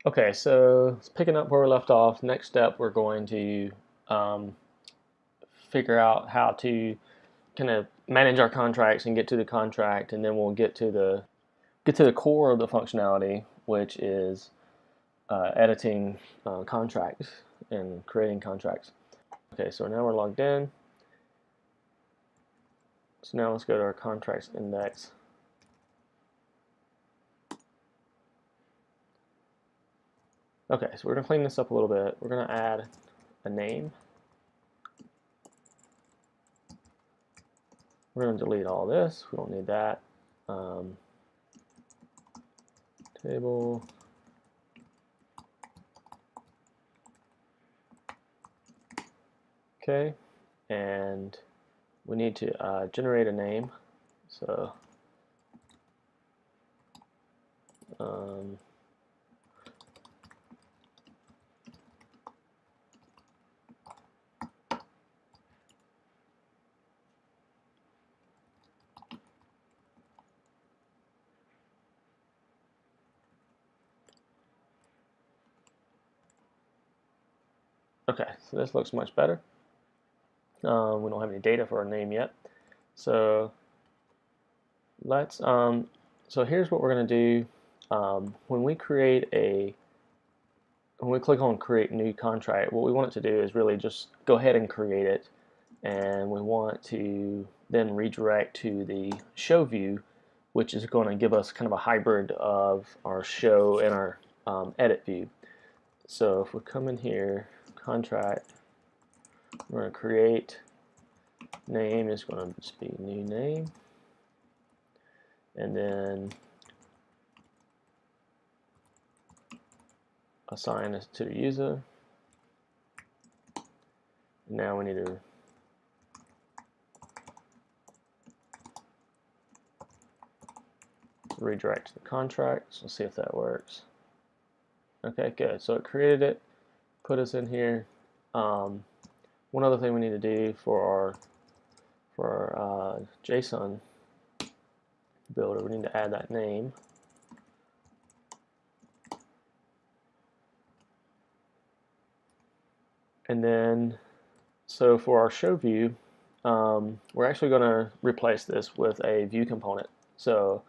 Okay, so picking up where we left off, next step we're going to um, figure out how to kind of manage our contracts and get to the contract, and then we'll get to the core of the functionality, which is editing contracts and creating contracts. Okay, so now we're logged in. So now let's go to our contracts index. Okay, so we're going to clean this up a little bit. We're going to add a name. We're going to delete all this. We don't need that. Table. Okay, and we need to generate a name. So um, okay, so this looks much better. We don't have any data for our name yet. So let's so here's what we're going to do. When we click on create new contract, what we want it to do is really just go ahead and create it, and we want to then redirect to the show view, which is going to give us kind of a hybrid of our show and our edit view. So if we come in here, contract, we're going to create, name is going to just be new name, and then assign this to the user. Now we need to redirect to the contract. So let's see if that works. Okay, good. So it created it, put us in here. One other thing we need to do for our JSON builder, we need to add that name. And then, so for our show view, we're actually going to replace this with a view component. So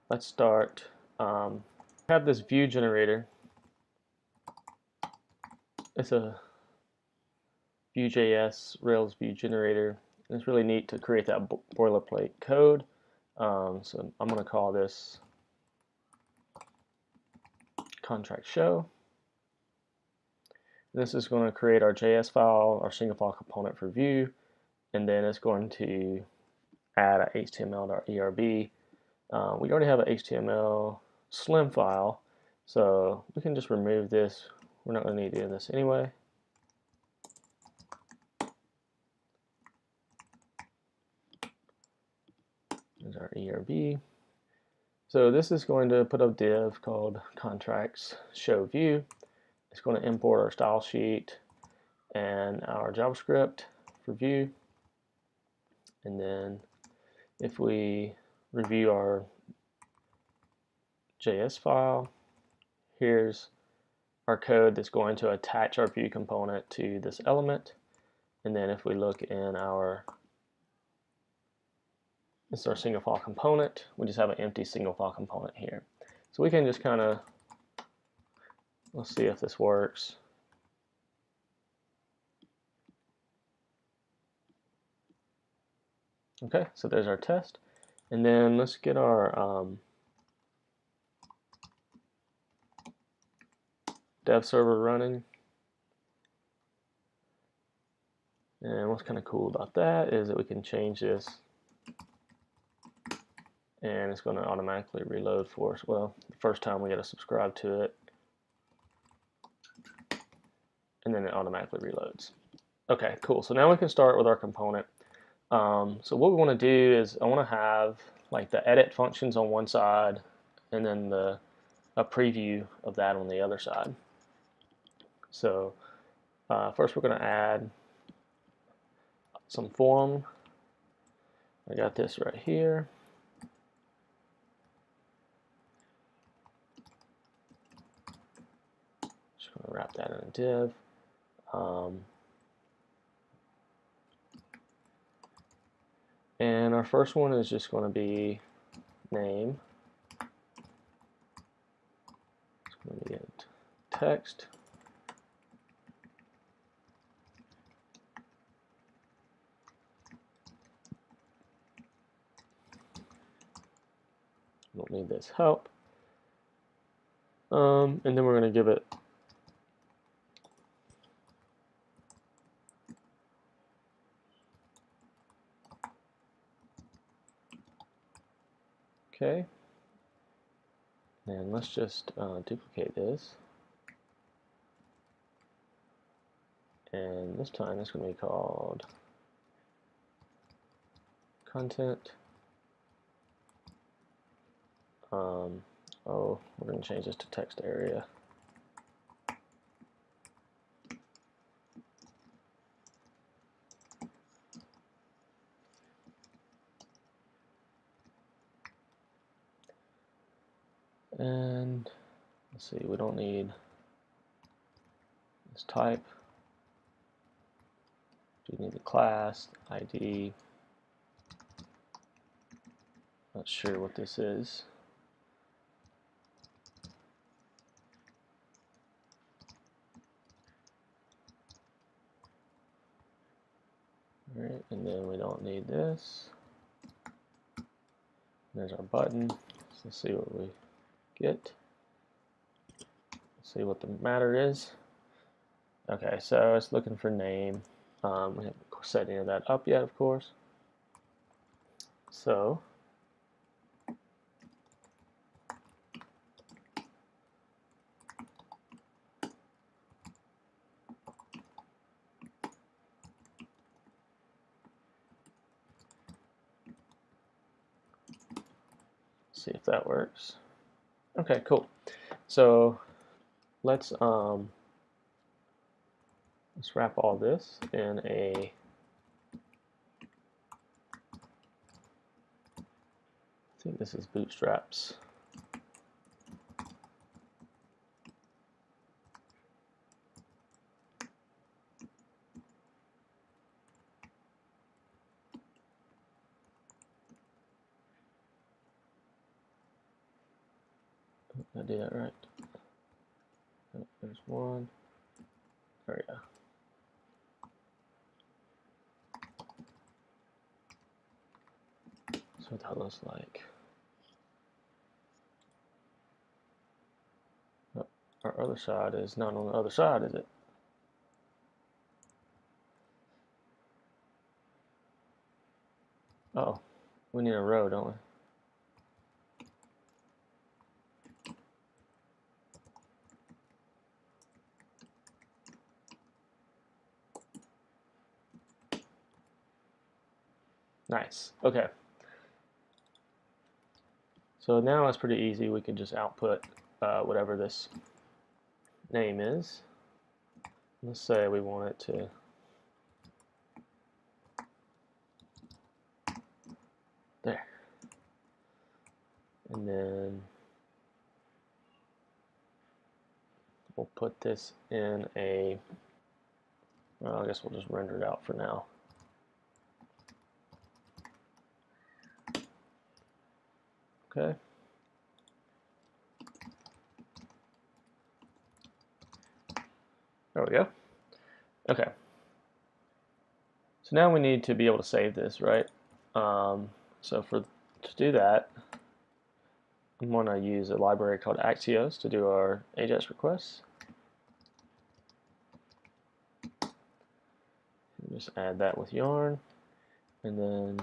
let's start. Have this view generator. It's a Vue.js Rails view generator. And it's really neat to create that boilerplate code. So I'm going to call this contract show. This is going to create our JS file, our single file component for Vue, and then it's going to add a html.erb. We already have an HTML slim file, so we can just remove this. We're not going to need to do this anyway. There's our ERB. So this is going to put a div called contracts show view. It's going to import our style sheet and our JavaScript for Vue. And then if we review our JS file, here's our code that's going to attach our view component to this element. And then if we look in this is our single file component, we just have an empty single file component here. So we can just kind of, let's see if this works. Okay, so there's our test. And then let's get our dev server running. And what's kind of cool about that is that we can change this and it's going to automatically reload for us. Well, the first time we got to subscribe to it, and then it automatically reloads. Okay, cool. So now we can start with our component. So what we want to do is I want to have like the edit functions on one side, and then a preview of that on the other side. So first we're going to add some form. I got this right here. Just going to wrap that in a div. And our first one is just going to be name. It's going to be text. We don't need this help. And then we're going to give it okay. And let's just duplicate this. And this time it's going to be called content. Oh, we're going to change this to text area. And let's see, we don't need this type. Do you need the class, ID? Not sure what this is. Alright, and then we don't need this. There's our button. So let's see what we get. Let's see what the matter is. Okay, so it's looking for name. We haven't set any of that up yet, of course. So see if that works. Okay, cool. So let's wrap all this in a I think this is Bootstraps. Did I do that right? Oh, there's one. There we go. That's what that looks like. Oh, our other side is not on the other side, is it? Oh, we need a row, don't we? Nice. Okay. So now it's pretty easy. We can just output whatever this name is. Let's say we want it to there. And then we'll put this in a, well, I guess we'll just render it out for now. Okay. There we go. Okay. So now we need to be able to save this, right? So to do that, I'm going to use a library called Axios to do our AJAX requests. Just add that with yarn, and then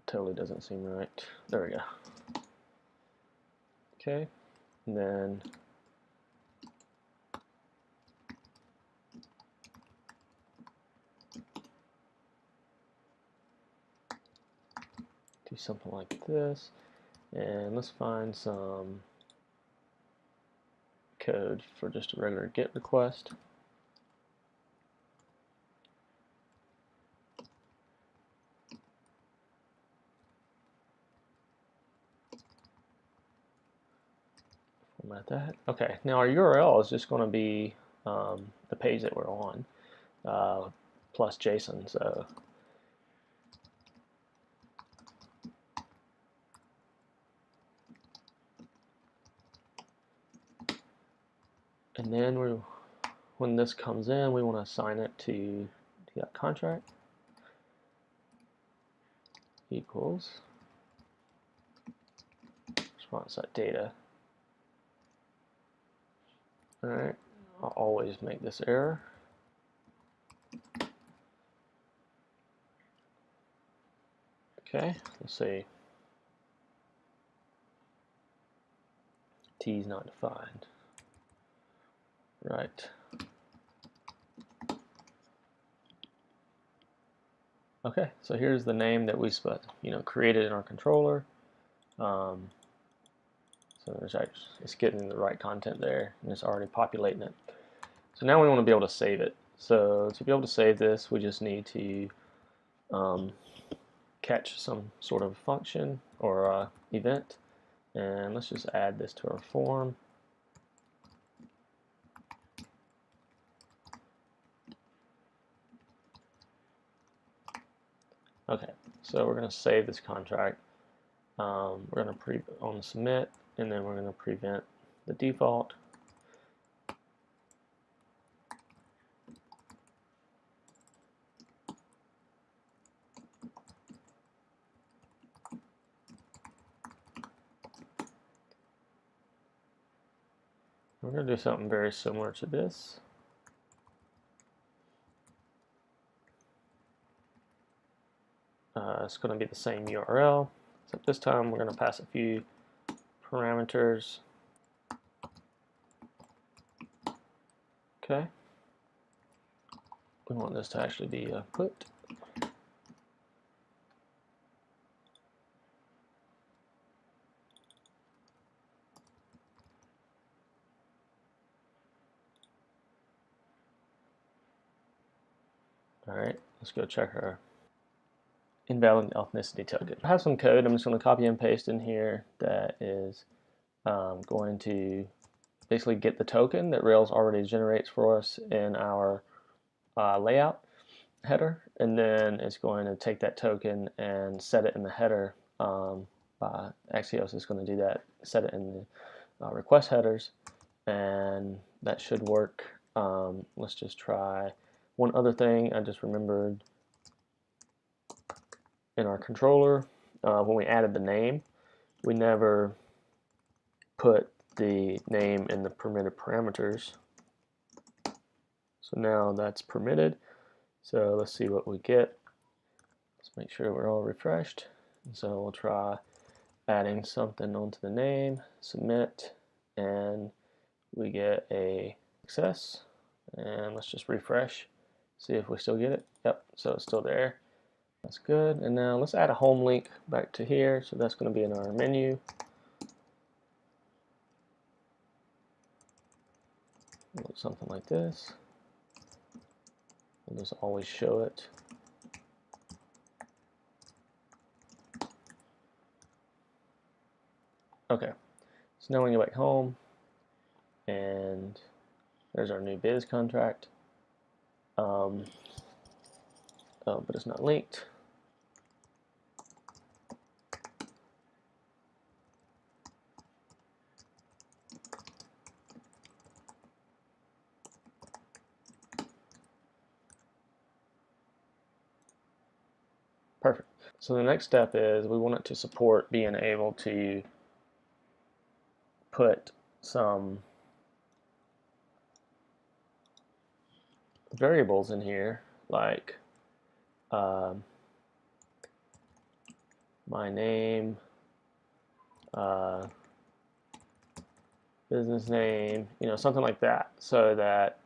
totally doesn't seem right. There we go. Okay, and then do something like this, and let's find some code for just a regular GET request. Format that. Okay, now our URL is just going to be the page that we're on plus JSON. So and then when this comes in, we want to assign it to that contract equals response.data. All right, I'll always make this error. Okay, let's see. T is not defined. Right. Okay, so here's the name that we created in our controller. So it's getting the right content there, and it's already populating it. So now we want to be able to save it. So to be able to save this, we just need to catch some sort of function or event, and let's just add this to our form. Okay, so we're going to save this contract. We're going to on submit, and then we're going to prevent the default. We're going to do something very similar to this. It's going to be the same URL, except this time we're going to pass a few parameters. Okay. We want this to actually be a put. All right, let's go check our invalid ethnicity token. I have some code I'm just going to copy and paste in here that is going to basically get the token that Rails already generates for us in our layout header, and then it's going to take that token and set it in the header. Axios is going to do that, set it in the request headers, and that should work. Let's just try one other thing I just remembered. In our controller, when we added the name, we never put the name in the permitted parameters. So now that's permitted. So let's see what we get. Let's make sure we're all refreshed. And so we'll try adding something onto the name, submit, and we get a success. And let's just refresh, see if we still get it. Yep, so it's still there. That's good. And now let's add a home link back to here. So that's going to be in our menu. Something like this. We'll just always show it. Okay, so now we can go back home, and there's our new biz contract. Oh, but it's not linked. Perfect. So the next step is we want it to support being able to put some variables in here, like my name, business name, something like that, so that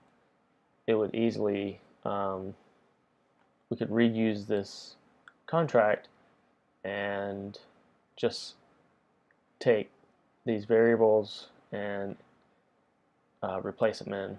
it would easily, we could reuse this contract and just take these variables and replace them in